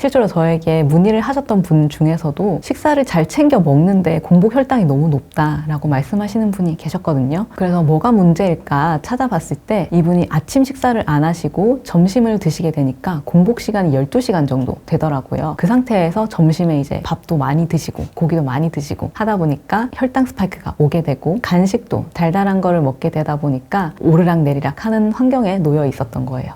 실제로 저에게 문의를 하셨던 분 중에서도 식사를 잘 챙겨 먹는데 공복 혈당이 너무 높다라고 말씀하시는 분이 계셨거든요. 그래서 뭐가 문제일까 찾아봤을 때 이분이 아침 식사를 안 하시고 점심을 드시게 되니까 공복 시간이 12시간 정도 되더라고요. 그 상태에서 점심에 이제 밥도 많이 드시고 고기도 많이 드시고 하다 보니까 혈당 스파이크가 오게 되고, 간식도 달달한 거를 먹게 되다 보니까 오르락내리락 하는 환경에 놓여 있었던 거예요.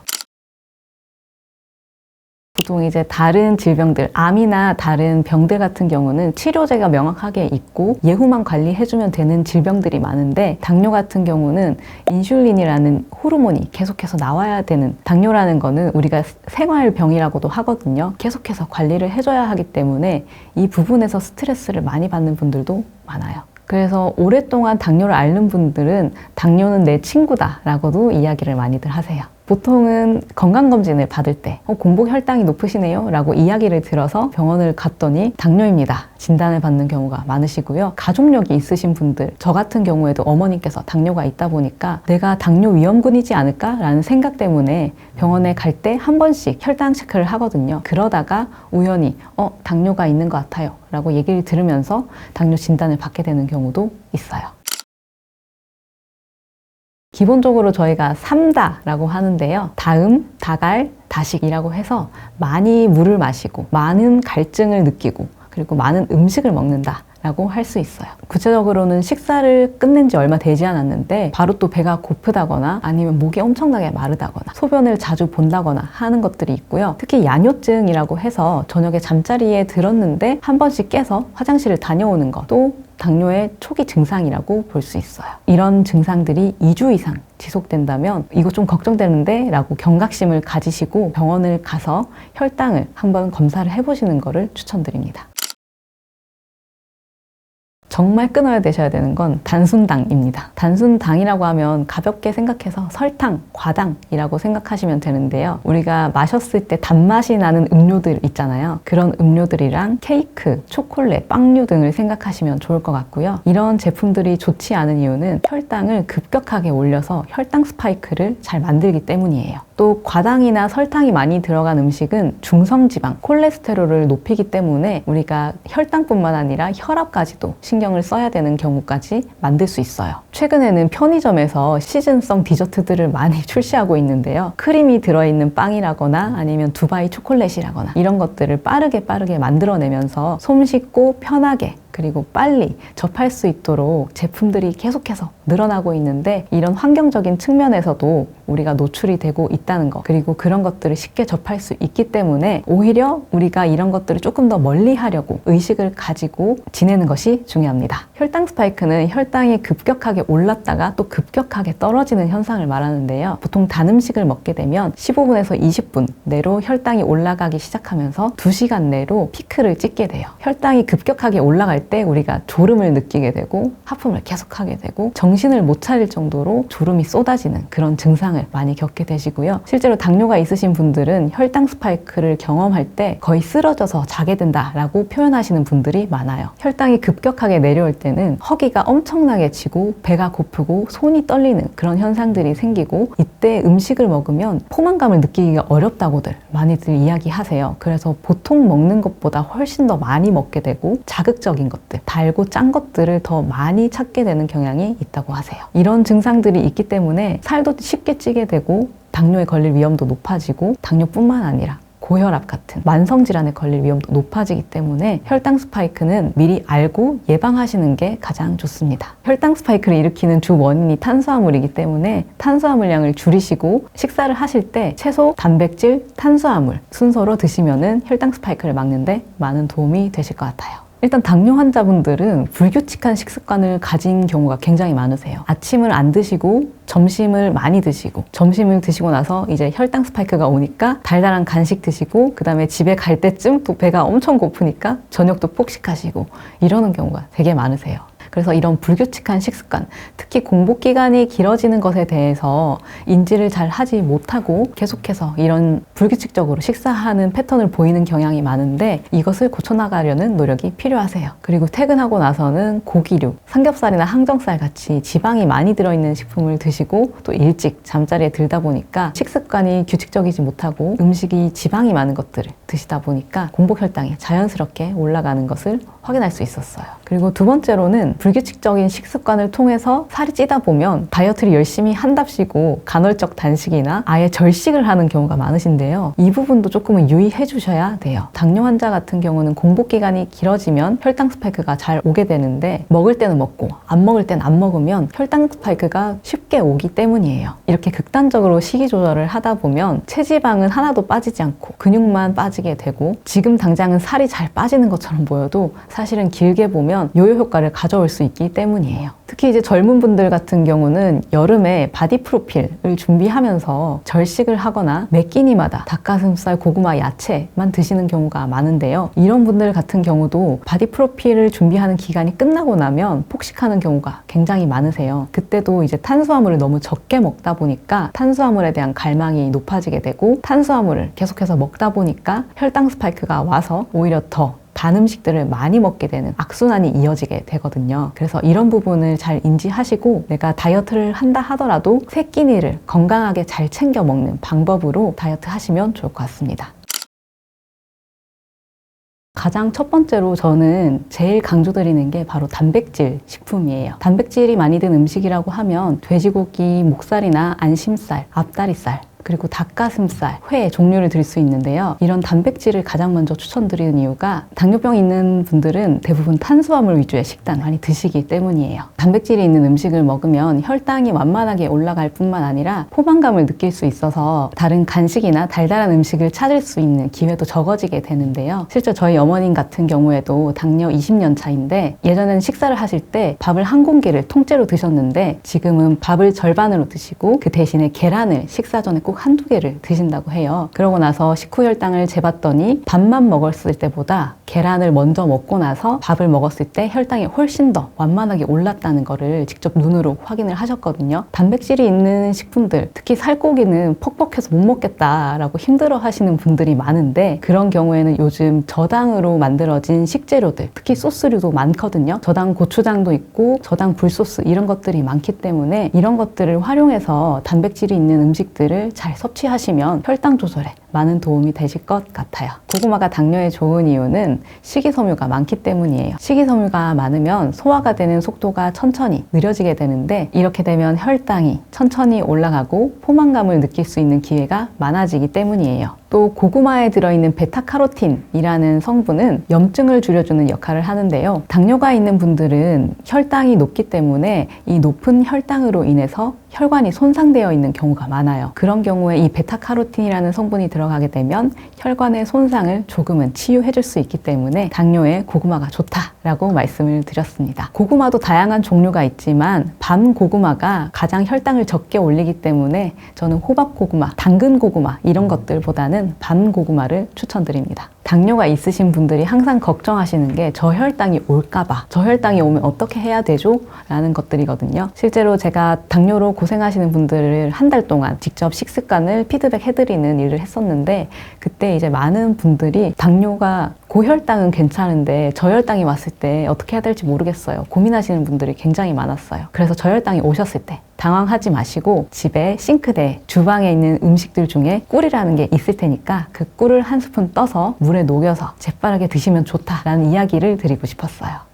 보통 이제 다른 질병들, 암이나 다른 병들 같은 경우는 치료제가 명확하게 있고 예후만 관리해주면 되는 질병들이 많은데, 당뇨 같은 경우는 인슐린이라는 호르몬이 계속해서 나와야 되는, 당뇨라는 거는 우리가 생활병이라고도 하거든요. 계속해서 관리를 해줘야 하기 때문에 이 부분에서 스트레스를 많이 받는 분들도 많아요. 그래서 오랫동안 당뇨를 앓는 분들은 당뇨는 내 친구다 라고도 이야기를 많이들 하세요. 보통은 건강검진을 받을 때 공복 혈당이 높으시네요 라고 이야기를 들어서 병원을 갔더니 당뇨입니다 진단을 받는 경우가 많으시고요. 가족력이 있으신 분들, 저 같은 경우에도 어머님께서 당뇨가 있다 보니까 내가 당뇨 위험군이지 않을까 라는 생각 때문에 병원에 갈 때 한 번씩 혈당 체크를 하거든요. 그러다가 우연히 당뇨가 있는 것 같아요 라고 얘기를 들으면서 당뇨 진단을 받게 되는 경우도 있어요. 기본적으로 저희가 3다라고 하는데요. 다음, 다갈, 다식이라고 해서 많이 물을 마시고 많은 갈증을 느끼고 그리고 많은 음식을 먹는다 라고 할 수 있어요. 구체적으로는 식사를 끝낸 지 얼마 되지 않았는데 바로 또 배가 고프다거나 아니면 목이 엄청나게 마르다거나 소변을 자주 본다거나 하는 것들이 있고요. 특히 야뇨증이라고 해서 저녁에 잠자리에 들었는데 한 번씩 깨서 화장실을 다녀오는 것도 당뇨의 초기 증상이라고 볼 수 있어요. 이런 증상들이 2주 이상 지속된다면 이거 좀 걱정되는데 라고 경각심을 가지시고 병원을 가서 혈당을 한번 검사를 해보시는 것을 추천드립니다. 정말 끊어야 되셔야 되는 건 단순당입니다. 단순당이라고 하면 가볍게 생각해서 설탕, 과당이라고 생각하시면 되는데요. 우리가 마셨을 때 단맛이 나는 음료들 있잖아요. 그런 음료들이랑 케이크, 초콜릿, 빵류 등을 생각하시면 좋을 것 같고요. 이런 제품들이 좋지 않은 이유는 혈당을 급격하게 올려서 혈당 스파이크를 잘 만들기 때문이에요. 또 과당이나 설탕이 많이 들어간 음식은 중성지방, 콜레스테롤을 높이기 때문에 우리가 혈당뿐만 아니라 혈압까지도 신경을 써야 되는 경우까지 만들 수 있어요. 최근에는 편의점에서 시즌성 디저트들을 많이 출시하고 있는데요. 크림이 들어있는 빵이라거나 아니면 두바이 초콜릿이라거나 이런 것들을 빠르게 만들어내면서 손쉽고 편하게 그리고 빨리 접할 수 있도록 제품들이 계속해서 늘어나고 있는데, 이런 환경적인 측면에서도 우리가 노출이 되고 있다는 것, 그리고 그런 것들을 쉽게 접할 수 있기 때문에 오히려 우리가 이런 것들을 조금 더 멀리 하려고 의식을 가지고 지내는 것이 중요합니다. 혈당 스파이크는 혈당이 급격하게 올랐다가 또 급격하게 떨어지는 현상을 말하는데요. 보통 단 음식을 먹게 되면 15분에서 20분 내로 혈당이 올라가기 시작하면서 2시간 내로 피크를 찍게 돼요. 혈당이 급격하게 올라갈 때 우리가 졸음을 느끼게 되고 하품을 계속하게 되고 정신을 못 차릴 정도로 졸음이 쏟아지는 그런 증상을 많이 겪게 되시고요. 실제로 당뇨가 있으신 분들은 혈당 스파이크를 경험할 때 거의 쓰러져서 자게 된다라고 표현하시는 분들이 많아요. 혈당이 급격하게 내려올 때는 허기가 엄청나게 지고 배가 고프고 손이 떨리는 그런 현상들이 생기고, 이때 음식을 먹으면 포만감을 느끼기가 어렵다고들 많이들 이야기하세요. 그래서 보통 먹는 것보다 훨씬 더 많이 먹게 되고 자극적인 것들, 달고 짠 것들을 더 많이 찾게 되는 경향이 있다고 하세요. 이런 증상들이 있기 때문에 살도 쉽게 찌게 되고 당뇨에 걸릴 위험도 높아지고, 당뇨뿐만 아니라 고혈압 같은 만성질환에 걸릴 위험도 높아지기 때문에 혈당 스파이크는 미리 알고 예방하시는 게 가장 좋습니다. 혈당 스파이크를 일으키는 주 원인이 탄수화물이기 때문에 탄수화물량을 줄이시고 식사를 하실 때 채소, 단백질, 탄수화물 순서로 드시면은 혈당 스파이크를 막는 데 많은 도움이 되실 것 같아요. 일단 당뇨 환자분들은 불규칙한 식습관을 가진 경우가 굉장히 많으세요. 아침을 안 드시고 점심을 많이 드시고, 점심을 드시고 나서 이제 혈당 스파이크가 오니까 달달한 간식 드시고, 그 다음에 집에 갈 때쯤 또 배가 엄청 고프니까 저녁도 폭식하시고 이러는 경우가 되게 많으세요. 그래서 이런 불규칙한 식습관, 특히 공복 기간이 길어지는 것에 대해서 인지를 잘 하지 못하고 계속해서 이런 불규칙적으로 식사하는 패턴을 보이는 경향이 많은데 이것을 고쳐나가려는 노력이 필요하세요. 그리고 퇴근하고 나서는 고기류, 삼겹살이나 항정살 같이 지방이 많이 들어있는 식품을 드시고 또 일찍 잠자리에 들다 보니까 식습관이 규칙적이지 못하고 음식이 지방이 많은 것들을 드시다 보니까 공복 혈당이 자연스럽게 올라가는 것을 확인할 수 있었어요. 그리고 두 번째로는 불규칙적인 식습관을 통해서 살이 찌다 보면 다이어트를 열심히 한답시고 간헐적 단식이나 아예 절식을 하는 경우가 많으신데요. 이 부분도 조금은 유의해 주셔야 돼요. 당뇨 환자 같은 경우는 공복 기간이 길어지면 혈당 스파이크가 잘 오게 되는데 먹을 때는 먹고 안 먹을 때는 안 먹으면 혈당 스파이크가 쉽게 오기 때문이에요. 이렇게 극단적으로 식이 조절을 하다 보면 체지방은 하나도 빠지지 않고 근육만 빠지게 되고 지금 당장은 살이 잘 빠지는 것처럼 보여도 사실은 길게 보면 요요 효과를 가져올 수 있기 때문이에요. 특히 이제 젊은 분들 같은 경우는 여름에 바디 프로필을 준비하면서 절식을 하거나 매 끼니마다 닭가슴살, 고구마, 야채만 드시는 경우가 많은데요. 이런 분들 같은 경우도 바디 프로필을 준비하는 기간이 끝나고 나면 폭식하는 경우가 굉장히 많으세요. 그때도 이제 탄수화물을 너무 적게 먹다 보니까 탄수화물에 대한 갈망이 높아지게 되고 탄수화물을 계속해서 먹다 보니까 혈당 스파이크가 와서 오히려 더 단 음식들을 많이 먹게 되는 악순환이 이어지게 되거든요. 그래서 이런 부분을 잘 인지하시고 내가 다이어트를 한다 하더라도 세 끼니를 건강하게 잘 챙겨 먹는 방법으로 다이어트 하시면 좋을 것 같습니다. 가장 첫 번째로 저는 제일 강조드리는 게 바로 단백질 식품이에요. 단백질이 많이 든 음식이라고 하면 돼지고기, 목살이나 안심살, 앞다리살, 그리고 닭가슴살, 회 종류를 드릴 수 있는데요. 이런 단백질을 가장 먼저 추천드리는 이유가 당뇨병이 있는 분들은 대부분 탄수화물 위주의 식단 많이 드시기 때문이에요. 단백질이 있는 음식을 먹으면 혈당이 완만하게 올라갈 뿐만 아니라 포만감을 느낄 수 있어서 다른 간식이나 달달한 음식을 찾을 수 있는 기회도 적어지게 되는데요. 실제 저희 어머님 같은 경우에도 당뇨 20년 차인데 예전에는 식사를 하실 때 밥을 한 공기를 통째로 드셨는데 지금은 밥을 절반으로 드시고 그 대신에 계란을 식사 전에 꼭 한두 개를 드신다고 해요. 그러고 나서 식후 혈당을 재봤더니 밥만 먹었을 때보다 계란을 먼저 먹고 나서 밥을 먹었을 때 혈당이 훨씬 더 완만하게 올랐다는 거를 직접 눈으로 확인을 하셨거든요. 단백질이 있는 식품들, 특히 살코기는 퍽퍽해서 못 먹겠다라고 힘들어 하시는 분들이 많은데 그런 경우에는 요즘 저당으로 만들어진 식재료들, 특히 소스류도 많거든요. 저당 고추장도 있고 저당 굴소스 이런 것들이 많기 때문에 이런 것들을 활용해서 단백질이 있는 음식들을 잘 섭취하시면 혈당 조절에 많은 도움이 되실 것 같아요. 고구마가 당뇨에 좋은 이유는 식이섬유가 많기 때문이에요. 식이섬유가 많으면 소화가 되는 속도가 천천히 느려지게 되는데 이렇게 되면 혈당이 천천히 올라가고 포만감을 느낄 수 있는 기회가 많아지기 때문이에요. 또 고구마에 들어있는 베타카로틴이라는 성분은 염증을 줄여주는 역할을 하는데요. 당뇨가 있는 분들은 혈당이 높기 때문에 이 높은 혈당으로 인해서 혈관이 손상되어 있는 경우가 많아요. 그런 경우에 이 베타카로틴이라는 성분이 들어가게 되면 혈관의 손상을 조금은 치유해 줄 수 있기 때문에 당뇨에 고구마가 좋다라고 말씀을 드렸습니다. 고구마도 다양한 종류가 있지만 밤 고구마가 가장 혈당을 적게 올리기 때문에 저는 호박 고구마, 당근 고구마 이런 것들보다는 밤 고구마를 추천드립니다. 당뇨가 있으신 분들이 항상 걱정하시는 게 저혈당이 올까봐, 저혈당이 오면 어떻게 해야 되죠? 라는 것들이거든요. 실제로 제가 당뇨로 고생하시는 분들을 한 달 동안 직접 식습관을 피드백 해드리는 일을 했었는데 그때 이제 많은 분들이 당뇨가 고혈당은 괜찮은데 저혈당이 왔을 때 어떻게 해야 될지 모르겠어요. 고민하시는 분들이 굉장히 많았어요. 그래서 저혈당이 오셨을 때 당황하지 마시고 집에 싱크대, 주방에 있는 음식들 중에 꿀이라는 게 있을 테니까 그 꿀을 한 스푼 떠서 물에 녹여서 재빠르게 드시면 좋다라는 이야기를 드리고 싶었어요.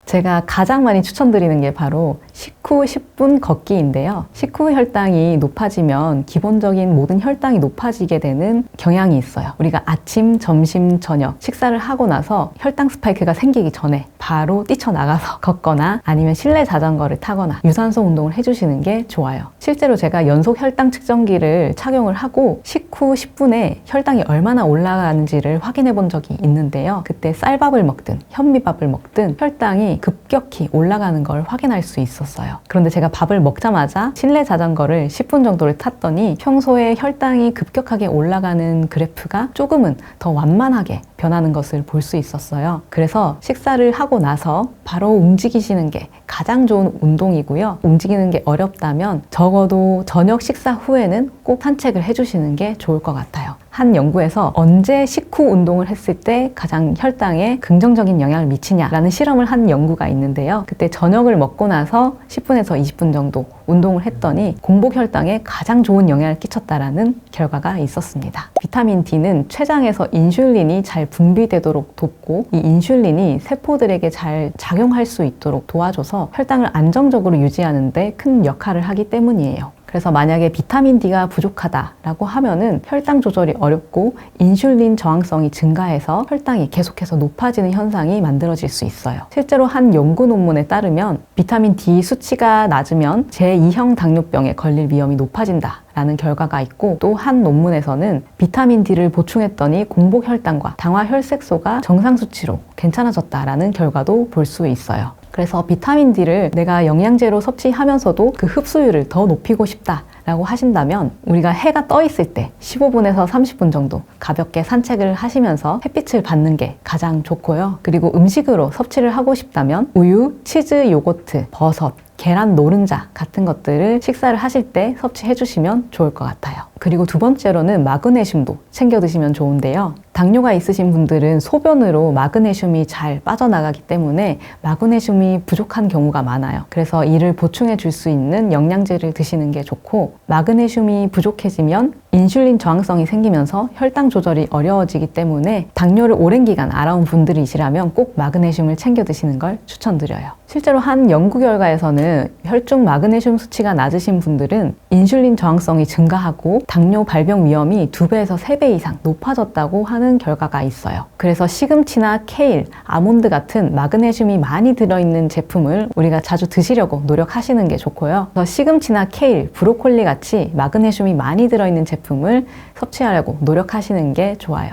제가 가장 많이 추천드리는 게 바로 식후 10분 걷기인데요. 식후 혈당이 높아지면 기본적인 모든 혈당이 높아지게 되는 경향이 있어요. 우리가 아침, 점심, 저녁 식사를 하고 나서 혈당 스파이크가 생기기 전에 바로 뛰쳐나가서 걷거나 아니면 실내 자전거를 타거나 유산소 운동을 해주시는 게 좋아요. 실제로 제가 연속 혈당 측정기를 착용을 하고 식후 10분에 혈당이 얼마나 올라가는지를 확인해 본 적이 있는데요. 그때 쌀밥을 먹든 현미밥을 먹든 혈당이 급격히 올라가는 걸 확인할 수 있었어요. 그런데 제가 밥을 먹자마자 실내 자전거를 10분 정도를 탔더니 평소에 혈당이 급격하게 올라가는 그래프가 조금은 더 완만하게 변하는 것을 볼 수 있었어요. 그래서 식사를 하고 나서 바로 움직이시는 게 가장 좋은 운동이고요. 움직이는 게 어렵다면 적어도 저녁 식사 후에는 꼭 산책을 해주시는 게 좋을 것 같아요. 한 연구에서 언제 식후 운동을 했을 때 가장 혈당에 긍정적인 영향을 미치냐라는 실험을 한 연구가 있는데요. 그때 저녁을 먹고 나서 10분에서 20분 정도 운동을 했더니 공복 혈당에 가장 좋은 영향을 끼쳤다라는 결과가 있었습니다. 비타민 D는 췌장에서 인슐린이 잘 분비되도록 돕고 이 인슐린이 세포들에게 잘 작용할 수 있도록 도와줘서 혈당을 안정적으로 유지하는 데 큰 역할을 하기 때문이에요. 그래서 만약에 비타민 D가 부족하다라고 하면은 혈당 조절이 어렵고 인슐린 저항성이 증가해서 혈당이 계속해서 높아지는 현상이 만들어질 수 있어요. 실제로 한 연구 논문에 따르면 비타민 D 수치가 낮으면 제2형 당뇨병에 걸릴 위험이 높아진다 라는 결과가 있고, 또 한 논문에서는 비타민 D를 보충했더니 공복 혈당과 당화 혈색소가 정상 수치로 괜찮아졌다라는 결과도 볼 수 있어요. 그래서 비타민 D를 내가 영양제로 섭취하면서도 그 흡수율을 더 높이고 싶다라고 하신다면 우리가 해가 떠 있을 때 15분에서 30분 정도 가볍게 산책을 하시면서 햇빛을 받는 게 가장 좋고요. 그리고 음식으로 섭취를 하고 싶다면 우유, 치즈, 요거트, 버섯, 계란 노른자 같은 것들을 식사를 하실 때 섭취해 주시면 좋을 것 같아요. 그리고 두 번째로는 마그네슘도 챙겨 드시면 좋은데요. 당뇨가 있으신 분들은 소변으로 마그네슘이 잘 빠져나가기 때문에 마그네슘이 부족한 경우가 많아요. 그래서 이를 보충해 줄 수 있는 영양제를 드시는 게 좋고, 마그네슘이 부족해지면 인슐린 저항성이 생기면서 혈당 조절이 어려워지기 때문에 당뇨를 오랜 기간 앓아온 분들이시라면 꼭 마그네슘을 챙겨 드시는 걸 추천드려요. 실제로 한 연구 결과에서는 혈중 마그네슘 수치가 낮으신 분들은 인슐린 저항성이 증가하고 당뇨 발병 위험이 2배에서 3배 이상 높아졌다고 하는 결과가 있어요. 그래서 시금치나 케일, 아몬드 같은 마그네슘이 많이 들어있는 제품을 우리가 자주 드시려고 노력하시는 게 좋고요. 그래서 시금치나 케일, 브로콜리 같이 마그네슘이 많이 들어있는 제품을 섭취하려고 노력하시는 게 좋아요.